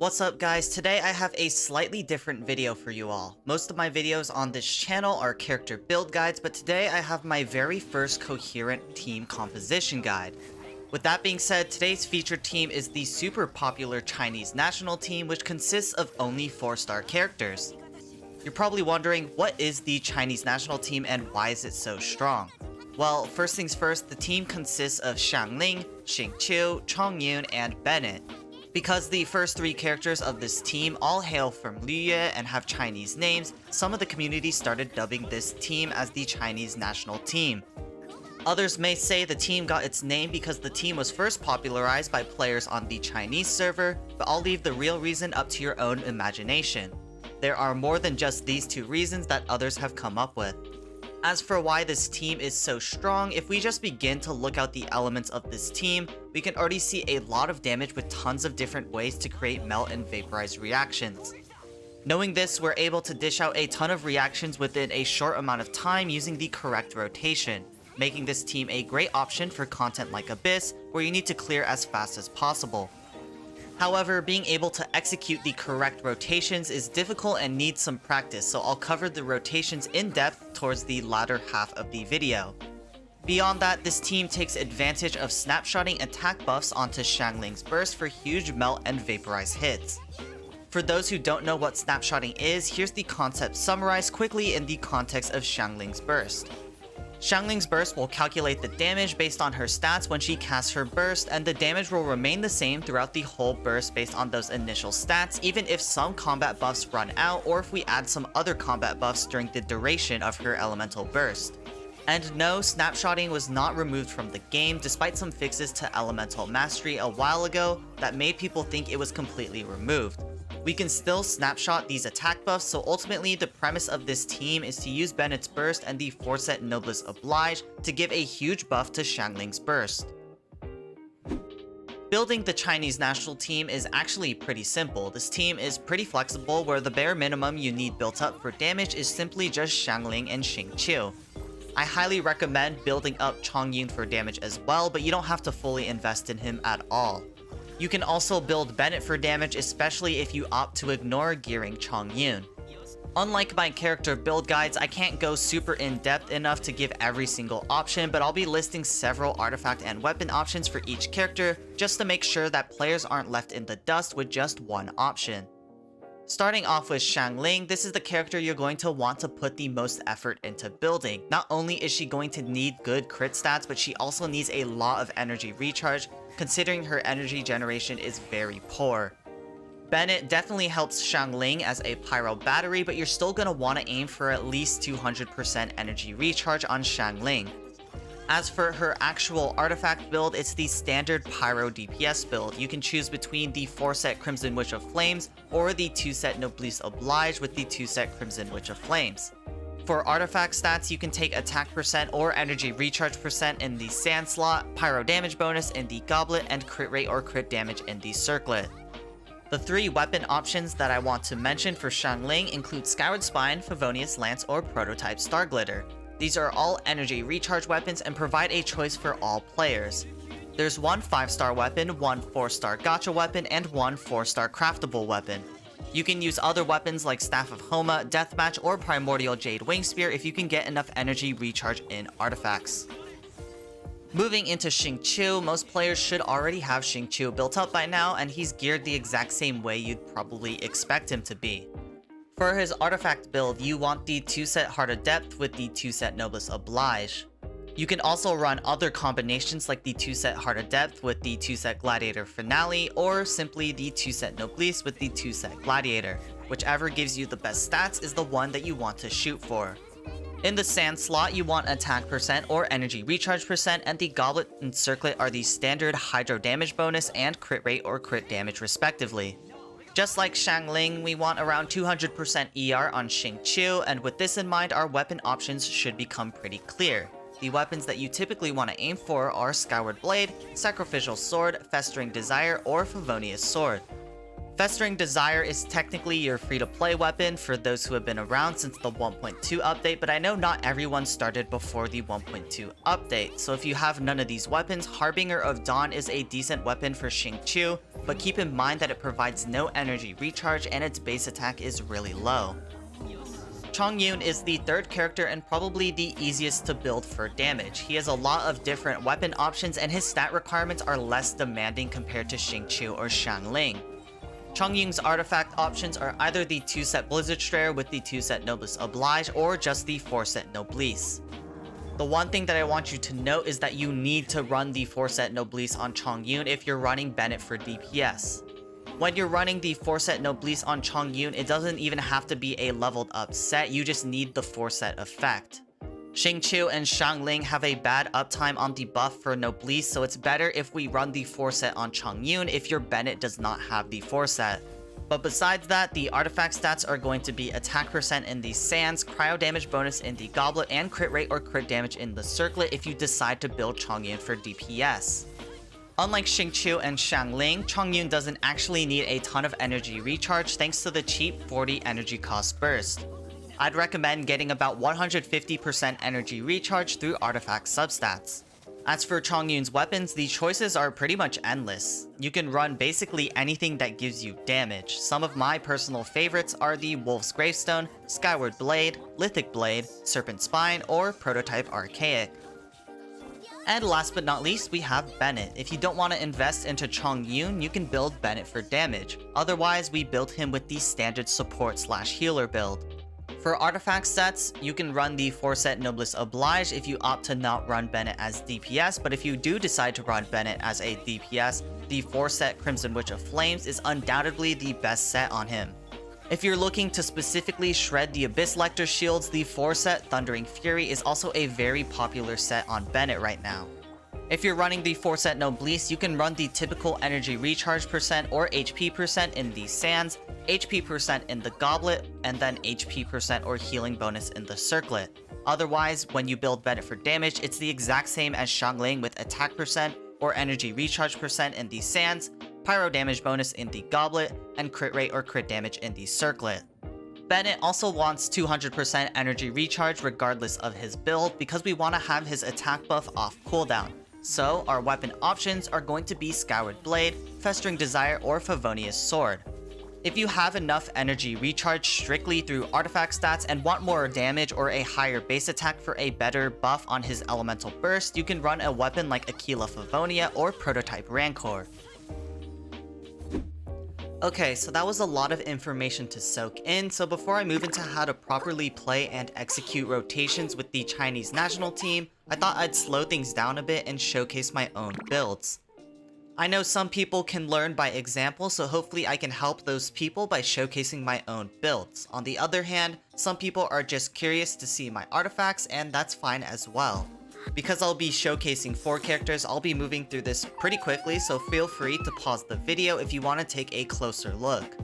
What's up guys, today I have a slightly different video for you all. Most of my videos on this channel are character build guides, but today I have my very first coherent team composition guide. With that being said, today's featured team is the super popular Chinese national team, which consists of only 4-star characters. You're probably wondering, what is the Chinese national team and why is it so strong? Well, first things first, the team consists of Xiangling, Xingqiu, Chongyun, and Bennett. Because the first 3 characters of this team all hail from Liyue and have Chinese names, some of the community started dubbing this team as the Chinese national team. Others may say the team got its name because the team was first popularized by players on the Chinese server, but I'll leave the real reason up to your own imagination. There are more than just these 2 reasons that others have come up with. As for why this team is so strong, if we just begin to look out the elements of this team, we can already see a lot of damage with tons of different ways to create melt and vaporize reactions. Knowing this, we're able to dish out a ton of reactions within a short amount of time using the correct rotation, making this team a great option for content like Abyss, where you need to clear as fast as possible. However, being able to execute the correct rotations is difficult and needs some practice, so I'll cover the rotations in depth towards the latter half of the video. Beyond that, this team takes advantage of snapshotting attack buffs onto Xiangling's burst for huge melt and vaporize hits. For those who don't know what snapshotting is, here's the concept summarized quickly in the context of Xiangling's burst. Xiangling's burst will calculate the damage based on her stats when she casts her burst, and the damage will remain the same throughout the whole burst based on those initial stats, even if some combat buffs run out or if we add some other combat buffs during the duration of her elemental burst. And no, snapshotting was not removed from the game despite some fixes to elemental mastery a while ago that made people think it was completely removed. We can still snapshot these attack buffs, so ultimately the premise of this team is to use Bennett's burst and the Forset Noblesse Oblige to give a huge buff to Xiangling's burst. Building the Chinese national team is actually pretty simple. This team is pretty flexible, where the bare minimum you need built up for damage is simply just Xiangling and Xingqiu. I highly recommend building up Chongyun for damage as well, but you don't have to fully invest in him at all. You can also build Bennett for damage, especially if you opt to ignore gearing Chongyun. Unlike my character build guides, I can't go super in-depth enough to give every single option, but I'll be listing several artifact and weapon options for each character, just to make sure that players aren't left in the dust with just one option. Starting off with Xiangling, this is the character you're going to want to put the most effort into building. Not only is she going to need good crit stats, but she also needs a lot of energy recharge, considering her energy generation is very poor. Bennett definitely helps Xiangling as a pyro battery, but you're still going to want to aim for at least 200% energy recharge on Xiangling. As for her actual artifact build, it's the standard pyro DPS build. You can choose between the 4-set Crimson Witch of Flames or the 2-set Noblesse Oblige with the 2-set Crimson Witch of Flames. For artifact stats, you can take attack percent or energy recharge percent in the sand slot, pyro damage bonus in the goblet, and crit rate or crit damage in the circlet. The 3 weapon options that I want to mention for Xiangling include Skyward Spine, Favonius Lance, or Prototype Star Glitter. These are all energy recharge weapons and provide a choice for all players. There's one 5-star weapon, one 4-star gacha weapon, and one 4-star craftable weapon. You can use other weapons like Staff of Homa, Deathmatch, or Primordial Jade Wing Spear if you can get enough energy recharge in artifacts. Moving into Xingqiu, most players should already have Xingqiu built up by now, and he's geared the exact same way you'd probably expect him to be. For his artifact build, you want the 2-set Heart of Depth with the 2-set Noblesse Oblige. You can also run other combinations like the 2-set Heart of Depth with the 2-set Gladiator Finale, or simply the 2-set Noblesse with the 2-set Gladiator. Whichever gives you the best stats is the one that you want to shoot for. In the sand slot, you want attack percent or energy recharge percent, and the goblet and circlet are the standard hydro damage bonus and crit rate or crit damage respectively. Just like Xiangling, we want around 200% ER on Xingqiu, and with this in mind, our weapon options should become pretty clear. The weapons that you typically want to aim for are Skyward Blade, Sacrificial Sword, Festering Desire, or Favonius Sword. Festering Desire is technically your free-to-play weapon for those who have been around since the 1.2 update, but I know not everyone started before the 1.2 update, so if you have none of these weapons, Harbinger of Dawn is a decent weapon for Xingqiu, but keep in mind that it provides no energy recharge and its base attack is really low. Chongyun is the third character and probably the easiest to build for damage. He has a lot of different weapon options and his stat requirements are less demanding compared to Xingqiu or Xiangling. Chongyun's artifact options are either the 2-set Blizzard Strayer with the 2-set Noblesse Oblige or just the 4-set Noblesse. The one thing that I want you to note is that you need to run the 4-set Noblesse on Chongyun if you're running Bennett for DPS. When you're running the 4-set Noblesse on Chongyun, it doesn't even have to be a leveled up set, you just need the 4-set effect. Xingqiu and Xiangling have a bad uptime on the buff for Noblesse, so it's better if we run the 4-set on Chongyun if your Bennett does not have the 4-set. But besides that, the artifact stats are going to be attack percent in the Sands, cryo damage bonus in the Goblet, and crit rate or crit damage in the Circlet if you decide to build Chongyun for DPS. Unlike Xingqiu and Xiangling, Chongyun doesn't actually need a ton of energy recharge thanks to the cheap 40 energy cost burst. I'd recommend getting about 150% energy recharge through artifact substats. As for Chongyun's weapons, the choices are pretty much endless. You can run basically anything that gives you damage. Some of my personal favorites are the Wolf's Gravestone, Skyward Blade, Lithic Blade, Serpent Spine, or Prototype Archaic. And last but not least, we have Bennett. If you don't want to invest into Chongyun, you can build Bennett for damage. Otherwise, we built him with the standard support/healer build. For artifact sets, you can run the 4-set Noblesse Oblige if you opt to not run Bennett as DPS, but if you do decide to run Bennett as a DPS, the 4-set Crimson Witch of Flames is undoubtedly the best set on him. If you're looking to specifically shred the Abyss Lecter shields, the 4-set Thundering Fury is also a very popular set on Bennett right now. If you're running the 4-set Noblesse, you can run the typical energy recharge percent or HP percent in the Sands, HP percent in the Goblet, and then HP percent or healing bonus in the Circlet. Otherwise, when you build Bennett for damage, it's the exact same as Xiangling with attack percent or energy recharge percent in the Sands, pyro damage bonus in the Goblet, and crit rate or crit damage in the Circlet. Bennett also wants 200% energy recharge regardless of his build because we want to have his attack buff off cooldown. So our weapon options are going to be Skyward Blade, Festering Desire, or Favonius Sword. If you have enough energy recharge strictly through artifact stats and want more damage or a higher base attack for a better buff on his elemental burst, you can run a weapon like Aquila Favonia or Prototype Rancor. Okay, so that was a lot of information to soak in, so before I move into how to properly play and execute rotations with the Chinese national team, I thought I'd slow things down a bit and showcase my own builds. I know some people can learn by example, so hopefully I can help those people by showcasing my own builds. On the other hand, some people are just curious to see my artifacts, and that's fine as well. Because I'll be showcasing 4 characters, I'll be moving through this pretty quickly, so feel free to pause the video if you want to take a closer look.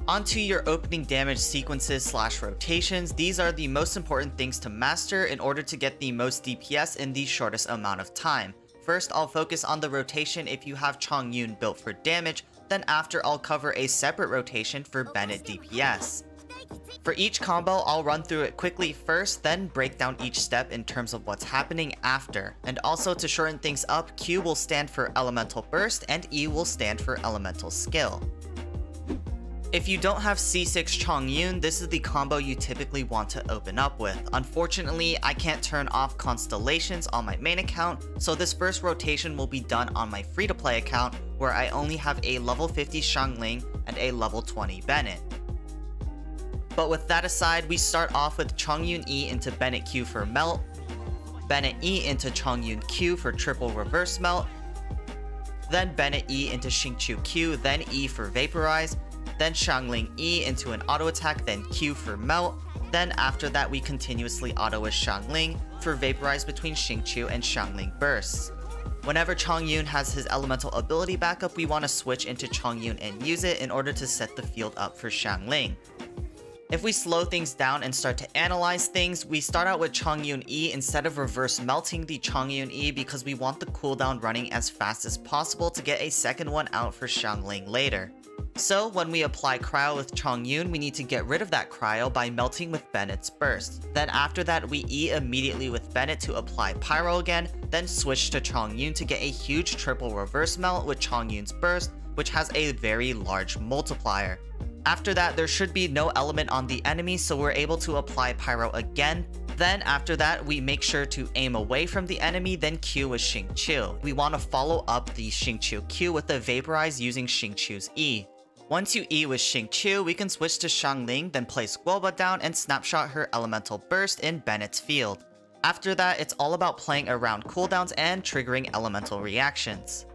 Onto your opening damage sequences / rotations. These are the most important things to master in order to get the most DPS in the shortest amount of time. First, I'll focus on the rotation if you have Chongyun built for damage, then after I'll cover a separate rotation for Bennett DPS. For each combo, I'll run through it quickly first, then break down each step in terms of what's happening after. And also to shorten things up, Q will stand for Elemental Burst and E will stand for Elemental Skill. If you don't have C6 Chongyun, this is the combo you typically want to open up with. Unfortunately, I can't turn off Constellations on my main account, so this first rotation will be done on my free-to-play account, where I only have a level 50 Xiangling and a level 20 Bennett. But with that aside, we start off with Chongyun E into Bennett Q for Melt, Bennett E into Chongyun Q for triple reverse melt, then Bennett E into Xingqiu Q, then E for Vaporize, then Xiangling E into an auto attack, then Q for melt. Then after that we continuously auto with Xiangling for Vaporize between Xingqiu and Xiangling bursts. Whenever Chongyun has his elemental ability backup, we want to switch into Chongyun and use it in order to set the field up for Xiangling. If we slow things down and start to analyze things, we start out with Chongyun E instead of reverse melting the Chongyun E because we want the cooldown running as fast as possible to get a second one out for Xiangling later. So when we apply cryo with Chongyun, we need to get rid of that cryo by melting with Bennett's burst. Then after that we E immediately with Bennett to apply pyro again, then switch to Chongyun to get a huge triple reverse melt with Chongyun's burst, which has a very large multiplier. After that, there should be no element on the enemy, so we're able to apply pyro again. Then after that, we make sure to aim away from the enemy, then Q with Xingqiu. We want to follow up the Xingqiu Q with the Vaporize using Xingqiu's E. Once you E with Xingqiu, we can switch to Xiangling, then place Guoba down and snapshot her elemental burst in Bennett's field. After that, it's all about playing around cooldowns and triggering elemental reactions.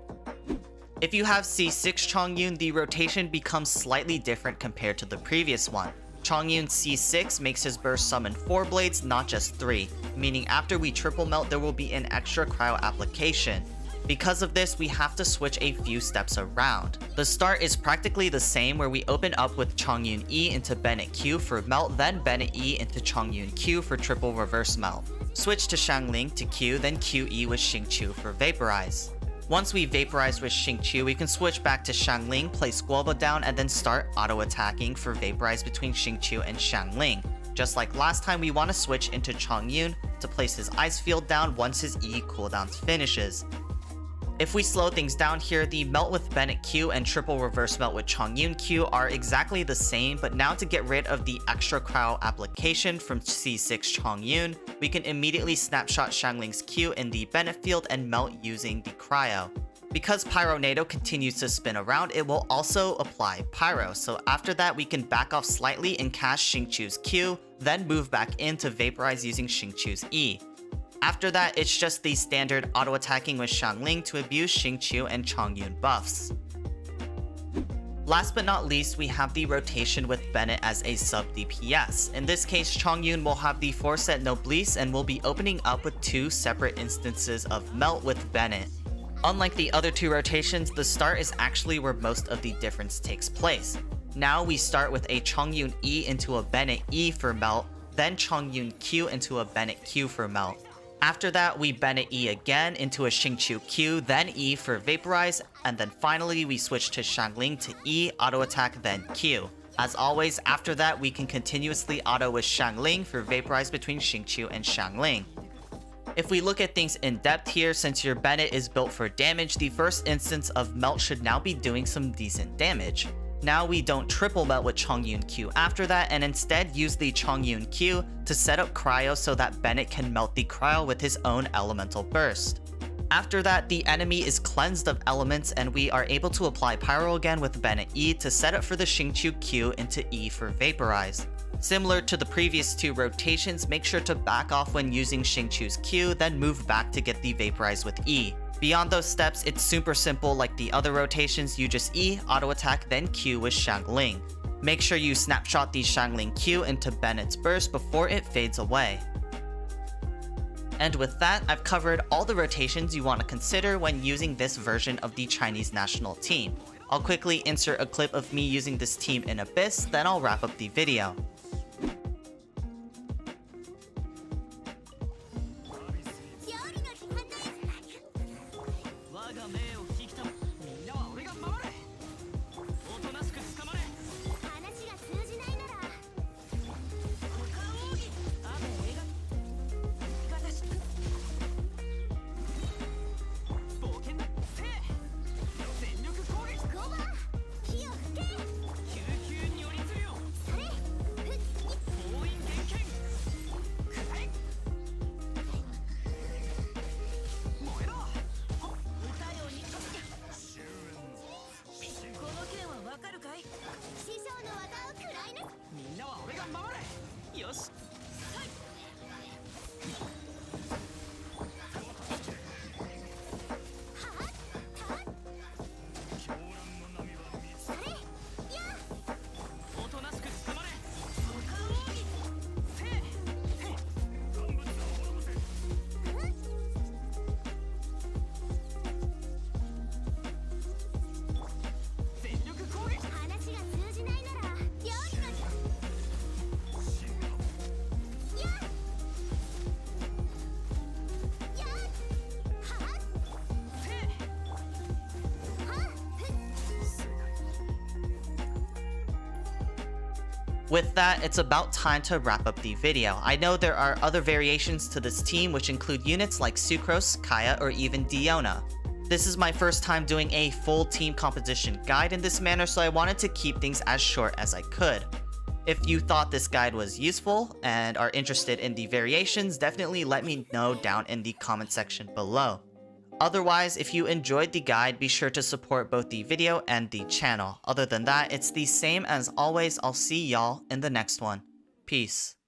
If you have C6 Chongyun, the rotation becomes slightly different compared to the previous one. Chongyun C6 makes his burst summon 4 blades, not just 3, meaning after we triple melt there will be an extra cryo application. Because of this, we have to switch a few steps around. The start is practically the same, where we open up with Chongyun E into Bennett Q for melt, then Bennett E into Chongyun Q for triple reverse melt. Switch to Xiangling to Q, then QE with Xingqiu for Vaporize. Once we Vaporize with Xingqiu, we can switch back to Xiangling, place Guoba down, and then start auto-attacking for Vaporize between Xingqiu and Xiangling. Just like last time, we want to switch into Chongyun to place his ice field down once his E cooldowns finishes. If we slow things down here, the melt with Bennett Q and triple reverse melt with Chongyun Q are exactly the same, but now to get rid of the extra cryo application from C6 Chongyun, we can immediately snapshot Xiangling's Q in the Bennett field and melt using the cryo. Because Pyronado continues to spin around, it will also apply Pyro, so after that we can back off slightly and cast Xingqiu's Q, then move back in to Vaporize using Xingqiu's E. After that, it's just the standard auto-attacking with Xiangling to abuse Xingqiu and Chongyun buffs. Last but not least, we have the rotation with Bennett as a sub DPS. In this case, Chongyun will have the 4-set Noblesse and will be opening up with 2 separate instances of Melt with Bennett. Unlike the other 2 rotations, the start is actually where most of the difference takes place. Now we start with a Chongyun E into a Bennett E for Melt, then Chongyun Q into a Bennett Q for Melt. After that, we Bennett E again into a Xingqiu Q, then E for Vaporize, and then finally we switch to Xiangling to E, auto attack, then Q. As always, after that we can continuously auto with Xiangling for Vaporize between Xingqiu and Xiangling. If we look at things in depth here, since your Bennett is built for damage, the first instance of Melt should now be doing some decent damage. Now we don't triple melt with Chongyun Q after that, and instead use the Chongyun Q to set up cryo so that Bennett can melt the cryo with his own elemental burst. After that, the enemy is cleansed of elements and we are able to apply pyro again with Bennett E to set up for the Xingqiu Q into E for Vaporize. Similar to the previous 2 rotations, make sure to back off when using Xingqiu's Q, then move back to get the Vaporize with E. Beyond those steps, it's super simple like the other rotations, you just E, auto attack, then Q with Xiangling. Make sure you snapshot the Xiangling Q into Bennett's burst before it fades away. And with that, I've covered all the rotations you want to consider when using this version of the Chinese national team. I'll quickly insert a clip of me using this team in Abyss, then I'll wrap up the video. With that, it's about time to wrap up the video. I know there are other variations to this team which include units like Sucrose, Kaya, or even Diona. This is my first time doing a full team composition guide in this manner, so I wanted to keep things as short as I could. If you thought this guide was useful and are interested in the variations, definitely let me know down in the comment section below. Otherwise, if you enjoyed the guide, be sure to support both the video and the channel. Other than that, it's the same as always. I'll see y'all in the next one. Peace.